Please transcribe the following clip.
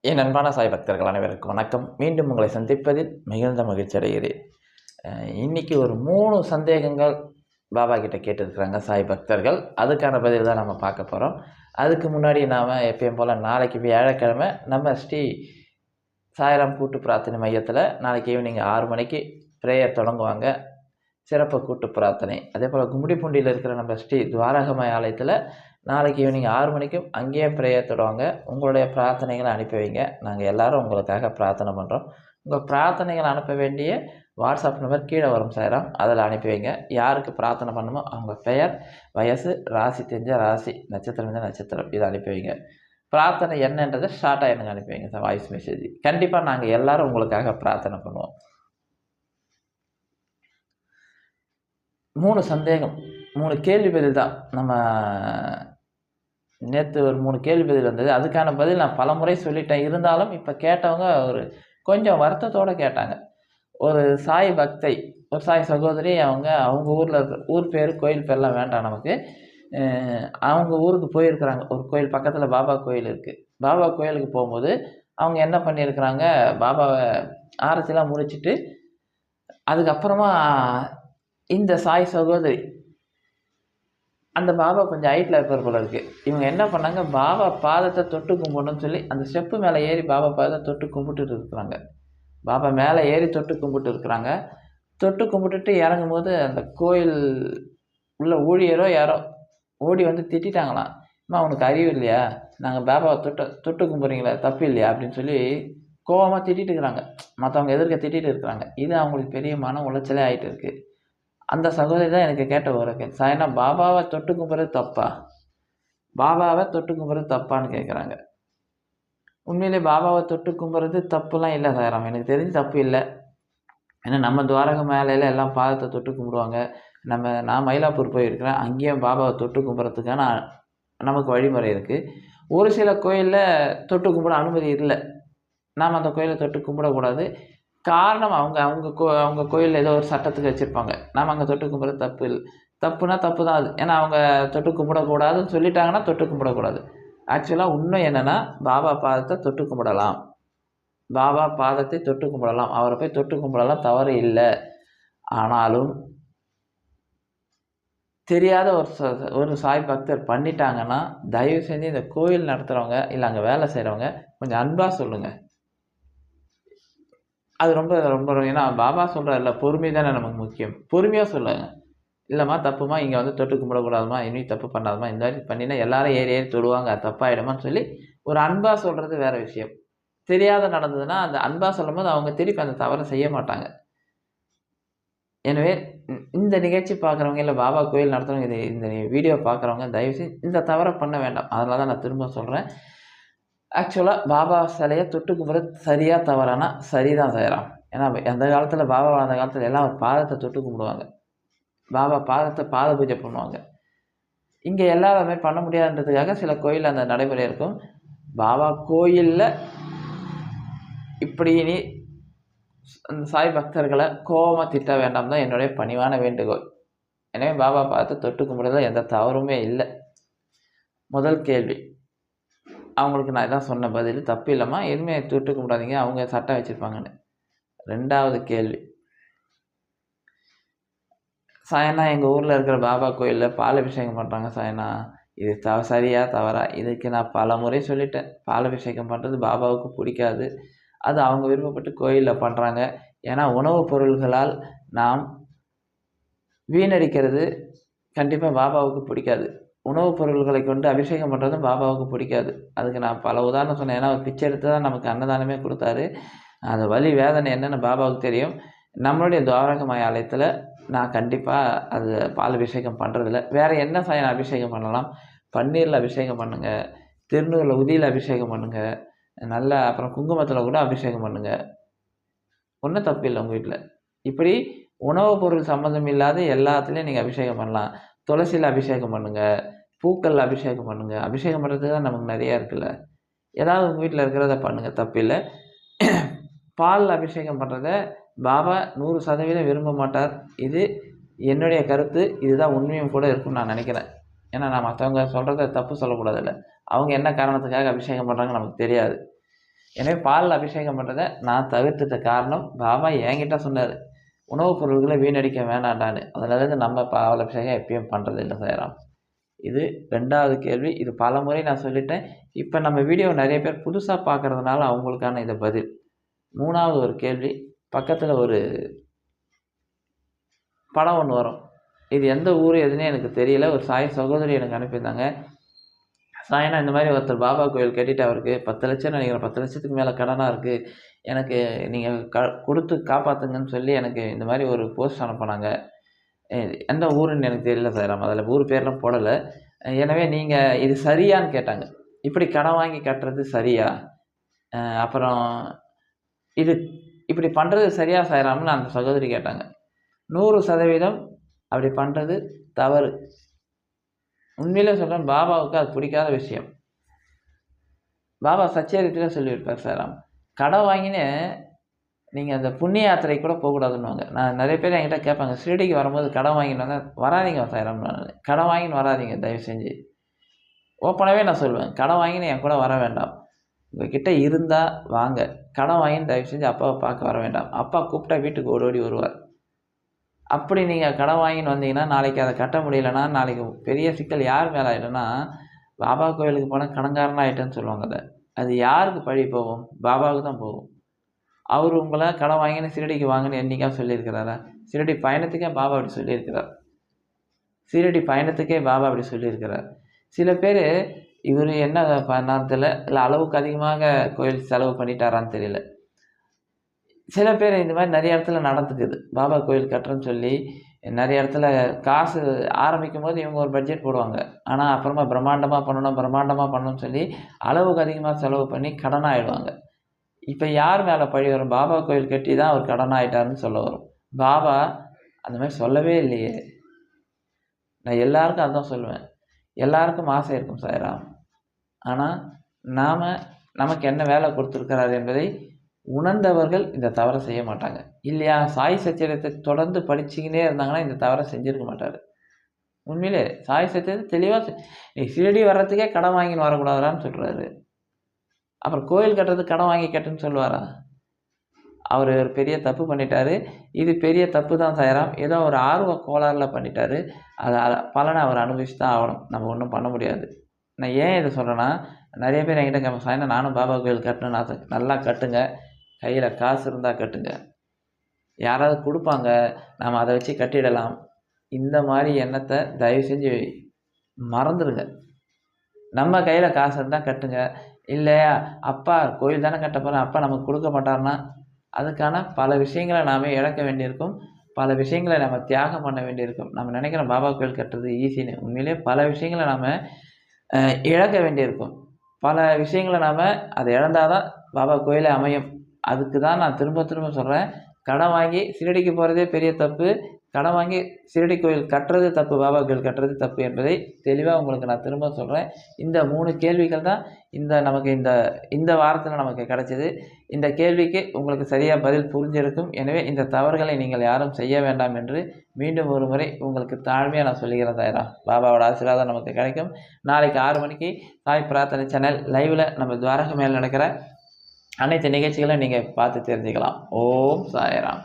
என் அன்பான சாய் பக்தர்கள் அனைவருக்கும் வணக்கம். மீண்டும் உங்களை சந்திப்பதில் மிகுந்த மகிழ்ச்சி அடைகிறேன். இன்றைக்கி ஒரு 3 சந்தேகங்கள் பாபா கிட்ட கேட்டிருக்கிறாங்க சாய் பக்தர்கள். அதுக்கான பதில் தான் நம்ம பார்க்க போகிறோம். அதுக்கு முன்னாடி நாம் எப்பயும் போல் நாளைக்கு வியாழக்கிழமை நம்ம ஸ்ரீ சாய்ராம் கூட்டு பிரார்த்தனை மையத்தில் நாளைக்கு ஈவினிங் 6 மணிக்கு ப்ரேயர் தொடங்குவாங்க. சிறப்பு கூட்டு பிரார்த்தனை. அதே போல் கும்மிடிப்பூண்டியில் இருக்கிற நம்ம ஸ்ரீ துவாரகமாய் ஆலயத்தில் நாளைக்கு ஈவினிங் 6 மணிக்கும் அங்கேயே ப்ரேயர் தொடுவாங்க. உங்களுடைய பிரார்த்தனைகளை அனுப்பி வைங்க. நாங்கள் எல்லோரும் உங்களுக்காக பிரார்த்தனை பண்ணுறோம். உங்கள் பிரார்த்தனைகளை அனுப்ப வேண்டிய வாட்ஸ்அப் நம்பர் கீழே வரும் சாய்ராம், அதில் அனுப்பி வைங்க. யாருக்கு பிரார்த்தனை பண்ணணுமோ அவங்க பெயர், வயசு, ராசி தெரிஞ்ச ராசி, நட்சத்திரம் தெரிஞ்ச நட்சத்திரம், இதை அனுப்பி வைங்க. பிரார்த்தனை என்னன்றதை ஷார்ட்டாக எனக்கு அனுப்பி வைங்க சார், வாய்ஸ் மெசேஜ். கண்டிப்பாக நாங்கள் எல்லோரும் உங்களுக்காக பிரார்த்தனை பண்ணுவோம். 3 சந்தேகம், 3 கேள்வி பதில் தான். நம்ம நேற்று ஒரு 3 கேள்வி பதில் வந்தது. அதுக்கான பதில் நான் பல முறை சொல்லிட்டேன். இருந்தாலும் இப்போ கேட்டவங்க ஒரு கொஞ்சம் வருத்தத்தோடு கேட்டாங்க. ஒரு சாய் பக்தை, ஒரு சாய் சகோதரி, அவங்க ஊரில் இருக்கிற ஊர் பேர் கோயில் பேர்லாம் வேண்டாம் நமக்கு. அவங்க ஊருக்கு போயிருக்கிறாங்க. ஒரு கோயில் பக்கத்தில் பாபா கோயில் இருக்குது. பாபா கோயிலுக்கு போகும்போது அவங்க என்ன பண்ணியிருக்கிறாங்க, பாபாவை ஆரத்திலாம் முடிச்சுட்டு அதுக்கப்புறமா இந்த சாய் சகோதரி, அந்த பாபா கொஞ்சம் ஹைட்டில் இருக்கிற போல இருக்குது. இவங்க என்ன பண்ணாங்க, பாபா பாதத்தை தொட்டு கும்பிடணும்னு சொல்லி அந்த ஸ்டெப்பு மேலே ஏறி பாபா பாதத்தை தொட்டு கும்பிட்டுட்டு இருக்கிறாங்க. பாபா மேலே ஏறி தொட்டு கும்பிட்டு இருக்கிறாங்க. தொட்டு கும்பிட்டுட்டு இறங்கும்போது அந்த கோயில் உள்ள ஊழியரோ யாரோ ஓடி வந்து திட்டாங்களாம். அம்மா உனக்கு அறிவு இல்லையா, நாங்கள் பாபாவை தொட்டு கும்பிட்றீங்களா, தப்பு இல்லையா அப்படின்னு சொல்லி கோவமாக திட்டிட்டு இருக்கிறாங்க. மற்றவங்க எதிர்க்க திட்டிகிட்டு இருக்கிறாங்க. இது அவங்களுக்கு பெரிய மன உளைச்சலே ஆகிட்டு இருக்குது. அந்த சகோதரி தான் எனக்கு கேட்ட ஒரு சாய்னா, பாபாவை தொட்டு கும்பிட்றது தப்பா, பாபாவை தொட்டு கும்பிட்றது தப்பான்னு கேட்குறாங்க. உண்மையிலே பாபாவை தொட்டு கும்பிட்றது தப்புலாம் இல்லை சாய்ராம், எனக்கு தெரிஞ்சு தப்பு இல்லை. ஏன்னா நம்ம துவாரக மேலையில் எல்லாம் பாதத்தை தொட்டு கும்பிடுவாங்க. நான் மயிலாப்பூர் போயிருக்கிறேன், அங்கேயும் பாபாவை தொட்டு கும்பிட்றதுக்கான நமக்கு வழிமுறை இருக்குது. ஒரு சில கோயிலில் தொட்டு கும்பிட அனுமதி இல்லை. நாம் அந்த கோயிலை தொட்டு கும்பிடக்கூடாது. காரணம் அவங்க கோயிலில் ஏதோ ஒரு சட்டத்துக்கு வச்சுருப்பாங்க. நாம் அங்கே தொட்டு கும்பிட்றது தப்பு இல்லை. தப்புனா தப்பு தான் அது. ஏன்னா அவங்க தொட்டு கும்பிடக்கூடாதுன்னு சொல்லிட்டாங்கன்னா தொட்டு கும்பிடக்கூடாது. ஆக்சுவலாக உண்மை என்னென்னா, பாபா பாதத்தை தொட்டு கும்பிடலாம், பாபா பாதத்தை தொட்டு கும்பிடலாம், அவரை போய் தொட்டு கும்பிடலாம், தவறு இல்லை. ஆனாலும் தெரியாத ஒரு சாய் பக்தர் பண்ணிட்டாங்கன்னா, தயவு செஞ்சு இந்த கோயில் நடத்துகிறவங்க இல்லை அங்கே வேலை செய்கிறவங்க கொஞ்சம் அன்பாக சொல்லுங்கள். அது ரொம்ப ரொம்ப ஏன்னா பாபா சொல்கிறார்ல, பொறுமை தானே நமக்கு முக்கியம். பொறுமையாக சொல்லுங்க. இல்லைம்மா தப்புமா, இங்கே வந்து தொட்டு கும்பிடக்கூடாதுமா, இனியும் தப்பு பண்ணாதம்மா, இந்த மாதிரி பண்ணினா எல்லாரும் ஏறி தொடுவாங்க, தப்பாயிடுமான்னு சொல்லி ஒரு அன்பாக சொல்கிறது வேறு விஷயம். தெரியாத நடந்ததுன்னா அந்த அன்பாக சொல்லும் போது அவங்க திருப்பி அந்த தவறை செய்ய மாட்டாங்க. எனவே இந்த நிகழ்ச்சி பார்க்குறவங்க இல்லை பாபா கோயில் நடத்துகிறவங்க, இந்த வீடியோ பார்க்குறவங்க தயவுசெய்து இந்த தவறை பண்ண வேண்டாம். அதனால தான் நான் திரும்ப சொல்கிறேன். ஆக்சுவலாக பாபா சிலையை தொட்டு கும்பிட்றது சரியாக தவறானா சரிதான் செய்யலாம். ஏன்னா அந்த காலத்தில் பாபா வாழ்ந்த காலத்தில் எல்லாம் ஒரு பாதத்தை தொட்டு கும்பிடுவாங்க. பாபா பாதத்தை பாத பூஜை பண்ணுவாங்க. இங்கே எல்லாருமே பண்ண முடியாதுன்றதுக்காக சில கோயிலில் அந்த நடைமுறை இருக்கும். பாபா கோயிலில் இப்படி நீ அந்த சாய் பக்தர்களை கோபமாக திட்ட வேண்டாம் தான் என்னுடைய பணிவான வேண்டுகோள். எனவே பாபா பாதத்தை தொட்டு கும்பிடுறதுல எந்த தவறுமே இல்லை. முதல் கேள்வி, அவங்களுக்கு நான் இதான் சொன்ன பதில், தப்பு இல்லைம்மா, எதுவுமே தொட்டு கும்பிடாதீங்க, அவங்க சட்டம் வச்சுருப்பாங்கன்னு. 2வது கேள்வி, சாயனா எங்கள் ஊரில் இருக்கிற பாபா கோயிலில் பால் அபிஷேகம் பண்ணுறாங்க சாயனா, இது சரியா தவறா? இதுக்கு நான் பல முறை சொல்லிட்டேன். பால் அபிஷேகம் பண்ணுறது பாபாவுக்கு பிடிக்காது. அது அவங்க விருப்பப்பட்டு கோயிலில் பண்ணுறாங்க. ஏன்னா உணவுப் பொருள்களால் நாம் வீணடிக்கிறது கண்டிப்பாக பாபாவுக்கு பிடிக்காது. உணவுப் பொருள்களை கொண்டு அபிஷேகம் பண்ணுறதும் பாபாவுக்கு பிடிக்காது. அதுக்கு நான் பல உதாரணம் சொன்னேன். ஏன்னா அவர் பிச்சை எடுத்து தான் நமக்கு அன்னதானமே கொடுத்தாரு. அந்த வலி வேதனை என்னென்னு பாபாவுக்கு தெரியும். நம்மளுடைய துவாரகமாய் ஆலயத்தில் நான் கண்டிப்பாக அது பால் அபிஷேகம் பண்ணுறதில்ல. வேறு என்ன சாயம் அபிஷேகம் பண்ணலாம்? பன்னீரில் அபிஷேகம் பண்ணுங்கள், திருநூரில் உதியில் அபிஷேகம் பண்ணுங்கள், நல்லா அப்புறம் குங்குமத்தில் கூட அபிஷேகம் பண்ணுங்கள், ஒன்றும் தப்பு இல்லை உங்கள் வீட்டில். இப்படி உணவுப் பொருள் சம்மந்தம் இல்லாத எல்லாத்துலேயும் நீங்கள் அபிஷேகம் பண்ணலாம். துளசியில் அபிஷேகம் பண்ணுங்கள், பூக்களில் அபிஷேகம் பண்ணுங்கள். அபிஷேகம் பண்ணுறதுக்கு தான் நமக்கு நிறையா இருக்குல்ல. ஏதாவது உங்கள் வீட்டில் இருக்கிறத பண்ணுங்கள், தப்பில்லை. பால் அபிஷேகம் பண்ணுறத பாபா 100% விரும்ப மாட்டார். இது என்னுடைய கருத்து. இதுதான் உண்மையும் கூட இருக்கும்னு நான் நினைக்கிறேன். ஏன்னா நான் மற்றவங்க சொல்கிறத தப்பு சொல்லக்கூடாதுல்ல. அவங்க என்ன காரணத்துக்காக அபிஷேகம் பண்ணுறாங்கன்னு நமக்கு தெரியாது. எனவே பால் அபிஷேகம் பண்ணுறதை நான் தவிர்த்துட்ட காரணம் பாபா என்கிட்ட சொன்னார், உணவுப் பொருட்களை வீணடிக்க வேணாண்டான்னு. அதுலேருந்து நம்ம பால் அபிஷேகம் எப்பயும் பண்ணுறது இல்லை சாய்ராம். இது 2வது கேள்வி. இது பலமுறை நான் சொல்லிட்டேன். இப்போ நம்ம வீடியோ நிறைய பேர் புதுசாக பார்க்குறதுனால அவங்களுக்கான இது பதில். 3வது ஒரு கேள்வி, பக்கத்தில் ஒரு படம் ஒன்று வரும். இது எந்த ஊர் எதுன்னே எனக்கு தெரியல. ஒரு சாய் சகோதரி எனக்கு அனுப்பியிருந்தாங்க. சாய்னா இந்த மாதிரி ஒருத்தர் பாபா கோயில் கட்டிட்டு அவருக்கு 10 லட்சம் நினைக்கிறேன், 10 லட்சத்துக்கு மேலே கடனாக இருக்குது, எனக்கு நீங்கள் கொடுத்து காப்பாற்றுங்கன்னு சொல்லி எனக்கு இந்த மாதிரி ஒரு போஸ்ட் அனுப்புனாங்க. எந்த ஊருன்னு எனக்கு தெரியல சாய்ராம், அதில் ஊர் பேர்லாம் போடலை. எனவே நீங்கள் இது சரியான்னு கேட்டாங்க. இப்படி கடன் வாங்கி கட்டுறது சரியா? அப்புறம் இது இப்படி பண்ணுறது சரியா சாய்ராம்னு அந்த சகோதரி கேட்டாங்க. 100% அப்படி பண்ணுறது தவறு. உண்மையிலே சொல்கிறேன், பாபாவுக்கு அது பிடிக்காத விஷயம். பாபா சச்சரித்தில் சொல்லியிருப்பார் சாய்ராம், கடன் வாங்கினே நீங்கள் அந்த புண்ணிய யாத்திரை கூட போகக்கூடாதுன்னுவாங்க. நான் நிறைய பேர் என்கிட்ட கேட்பாங்க, ஷிரடிக்கு வரும்போது கடன் வாங்கின்னு வந்தால் வராதிங்க சாய்ராம். நான் கடன் வாங்கின்னு வராதிங்க தயவு செஞ்சு. ஓப்பனாகவே நான் சொல்லுவேன், கடன் வாங்கின்னு என் கூட வர வேண்டாம். உங்கள்கிட்ட இருந்தால் வாங்க, கடன் வாங்கின்னு தயவு செஞ்சு அப்பாவை பார்க்க வர வேண்டாம். அப்பா கூப்பிட்டா வீட்டுக்கு ஓடி வருவார். அப்படி நீங்கள் கடன் வாங்கின்னு வந்தீங்கன்னா நாளைக்கு அதை கட்ட முடியலைன்னா நாளைக்கு பெரிய சிக்கல் யார் மேலே ஆகிடும்னா, பாபா கோயிலுக்கு போனால் கடன்காரனாக ஆகிட்டேன்னு சொல்லுவாங்க. அது யாருக்கு பழி போகும்? பாபாவுக்கு தான் போகும். அவர் உங்களை கடன் வாங்கின்னு ஷிரடிக்கு வாங்கன்னு என்றைக்கா சொல்லியிருக்கிறாரா? ஷிரடி பயணத்துக்கே பாபா அப்படி சொல்லியிருக்கிறார். ஷிரடி பயணத்துக்கே பாபா அப்படி சொல்லியிருக்கிறார். சில பேர் இவர் என்ன பண்ணார்ல, இல்லை அளவுக்கு அதிகமாக கோயில் செலவு பண்ணிட்டாரான்னு தெரியல. சில பேர் இந்த மாதிரி நிறைய இடத்துல நடந்துக்குது. பாபா கோயில் கட்டுறேன்னு சொல்லி நிறைய இடத்துல காசு ஆரம்பிக்கும் போது இவங்க ஒரு பட்ஜெட் போடுவாங்க. ஆனால் அப்புறமா பிரம்மாண்டமாக பண்ணணும்னு சொல்லி அளவுக்கு அதிகமாக செலவு பண்ணி கடனாக ஆகிடுவாங்க. இப்போ யார் மேலே பழி வரும்? பாபா கோயில் கட்டி தான் அவர் கடனாக ஆகிட்டாருன்னு சொல்ல வரும். பாபா அந்த மாதிரி சொல்லவே இல்லையே. நான் எல்லாருக்கும் அதுதான் சொல்லுவேன். எல்லாருக்கும் ஆசை இருக்கும் சாய்ராம். ஆனால் நமக்கு என்ன வேலை கொடுத்துருக்கிறார் என்பதை உணர்ந்தவர்கள் இந்த தவறை செய்ய மாட்டாங்க. இல்லையா? சாய் சச்சரித்தை தொடர்ந்து படிச்சுக்கினே இருந்தாங்கன்னா இந்த தவறை செஞ்சுருக்க மாட்டார். உண்மையிலே சாய் சச்சரித்தை தெளிவாக நீ ஷிரடி வர்றதுக்கே கடன் வாங்கின்னு வரக்கூடாதான்னு சொல்கிறாரு. அப்புறம் கோயில் கட்டுறது கடன் வாங்கி கட்டுன்னு சொல்லுவாரா? அவர் ஒரு பெரிய தப்பு பண்ணிட்டாரு. இது பெரிய தப்பு தான் சாய்ராம். ஏதோ ஒரு ஆர்வ கோளாறில் பண்ணிட்டாரு. அதை பலனை அவர் அனுபவிச்சு தான் ஆகணும். நம்ம ஒன்றும் பண்ண முடியாது. நான் ஏன் இதை சொல்கிறேன்னா, நிறைய பேர் என்கிட்ட கேட்பேன், சாய்னா நானும் பாபா கோயில் கட்டணும்னு ஆசை. நல்லா கட்டுங்க, கையில் காசு இருந்தால் கட்டுங்க, யாராவது கொடுப்பாங்க, நாம் அதை வச்சு கட்டிடலாம். இந்த மாதிரி எண்ணத்தை தயவு செஞ்சு மறந்துடுங்க. நம்ம கையில் காசு இருந்தால் கட்டுங்க. இல்லையா, அப்பா கோயில் தானே கட்ட போகிறேன், அப்பா நமக்கு கொடுக்க மாட்டார்னா அதுக்கான பல விஷயங்களை நாம் இழக்க வேண்டியிருக்கும். பல விஷயங்களை நம்ம தியாகம் பண்ண வேண்டியிருக்கும். நம்ம நினைக்கிறோம் பாபா கோயில் கட்டுறது ஈஸின்னு. உண்மையிலே பல விஷயங்களை நாம் இழக்க வேண்டியிருக்கும். பல விஷயங்களை நாம் அதை இழந்தால் தான் பாபா கோயிலே அமையும். அதுக்கு தான் நான் திரும்ப சொல்கிறேன், கடன் வாங்கி ஷிரடிக்கு போகிறதே பெரிய தப்பு, கடன் வாங்கி ஷிரடி கோயில் கட்டுறது தப்பு, பாபா கோயில் கட்டுறது தப்பு என்பதை தெளிவாக உங்களுக்கு நான் திரும்ப சொல்கிறேன். இந்த 3 கேள்விகள் தான் நமக்கு இந்த வாரத்தில் நமக்கு கிடைச்சிது. இந்த கேள்விக்கு உங்களுக்கு சரியாக பதில் புரிஞ்சிருக்கும். எனவே இந்த தவறுகளை நீங்கள் யாரும் செய்ய வேண்டாம் என்று மீண்டும் ஒரு முறை உங்களுக்கு தாழ்மையாக நான் சொல்லிக்கிறேன் சாய்ராம். பாபாவோட ஆசீர்வாதம் நமக்கு கிடைக்கும். நாளைக்கு 6 மணிக்கு சாய் பிரார்த்தனை சேனல் லைவில் நம்ம துவாரக மேல் நடக்கிற அனைத்து நிகழ்ச்சிகளும் நீங்கள் பார்த்து தெரிஞ்சுக்கலாம். ஓம் சாய்ராம்.